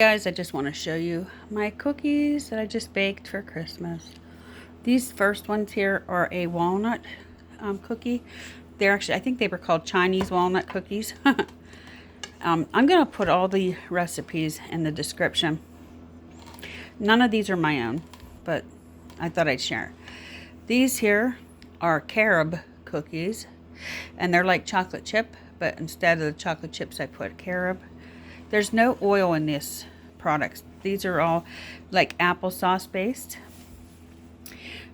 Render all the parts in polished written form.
Guys, I just want to show you my cookies that I just baked for Christmas. These first ones here are a walnut cookie. They're actually, I think they were called Chinese walnut cookies. I'm going to put all the recipes in the description. None of these are my own, but I thought I'd share. These here are carob cookies, and they're like chocolate chip, but instead of the chocolate chips I put carob. There's no oil in this products. These are all like applesauce based.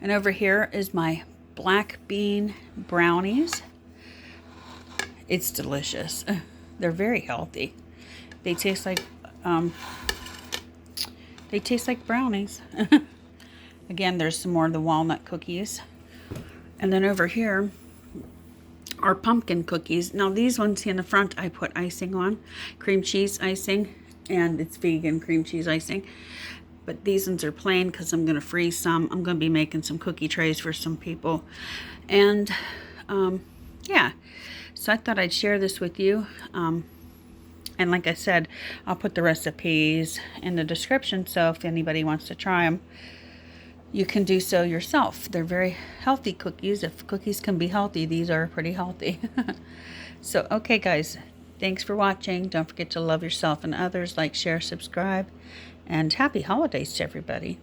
And over here is my black bean brownies. It's delicious. They're very healthy. They taste like brownies. Again, there's some more of the walnut cookies. And then over here are pumpkin cookies. Now these ones here in the front I put icing on, cream cheese icing, and it's vegan cream cheese icing. But these ones are plain because I'm going to freeze some. I'm going to be making some cookie trays for some people. And yeah, so I thought I'd share this with you. And like I said, I'll put the recipes in the description, so if anybody wants to try them, you can do so yourself. They're very healthy cookies. If cookies can be healthy, these are pretty healthy. So, okay guys, thanks for watching. Don't forget to love yourself and others. Like, share, subscribe, and happy holidays to everybody.